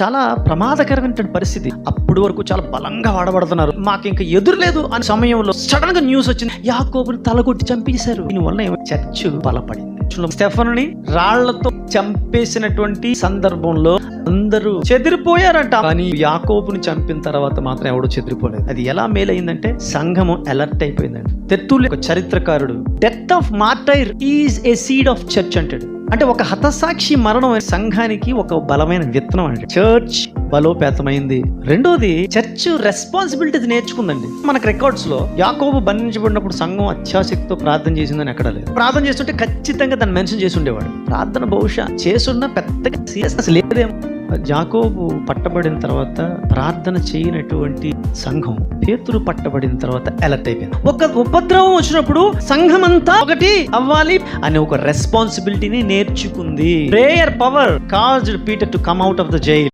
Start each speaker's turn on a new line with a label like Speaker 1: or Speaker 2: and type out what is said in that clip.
Speaker 1: చాలా ప్రమాదకరమైన పరిస్థితి. అప్పుడు వరకు చాలా బలంగా వాడబడుతున్నారు, మాకు ఇంకా ఎదురు లేదు అనే సమయంలో సడన్ గా న్యూస్ వచ్చింది, యాకోబుని తలగొట్టి చంపేశారు. దీనివల్ల చర్చ్ బలపడింది. స్టెఫనుని రాళ్లతో చంపేసినటువంటి సందర్భంలో అందరూ చెదిరిపోయారంట. కానీ యాకోబుని చంపిన తర్వాత మాత్రం ఎవడో చెదిరిపోలేదు. అది ఎలా మేలైందంటే సంఘము అలర్ట్ అయిపోయిందండి. తెర్తుల్లి ఒక చరిత్రకారుడు death of martyr is a seed of church అంటాడు. అంటే ఒక హతసాక్షి మరణం సంఘానికి ఒక బలమైన విత్తనం అంటే చర్చ్ బలోపేతమైంది. రెండోది చర్చ్ రెస్పాన్సిబిలిటీస్ నేర్చుకుందండి. మనకు రికార్డ్స్ లో యాకోబు బంధించబడినప్పుడు సంఘం అత్యాశక్తితో ప్రార్థన చేసిందని ఎక్కడ లేదు. ప్రార్థన చేస్తుంటే ఖచ్చితంగా దాన్ని మెన్షన్ చేసి ఉండేవాడు. ప్రార్థన బహుశా చేసున్న పెద్దగా సీరియస్నెస్ లేదేమో. యాకోబు పట్టబడిన తర్వాత ప్రార్థన చేయనటువంటి సంఘం పేతురు పట్టబడిన తర్వాత అలర్ట్ అయిపోయింది. ఒక ఉపద్రవం వచ్చినప్పుడు సంఘం అంతా ఒకటి అవ్వాలి అనే ఒక రెస్పాన్సిబిలిటీని నేర్చుకుంది. Prayer power caused Peter to come out of the jail.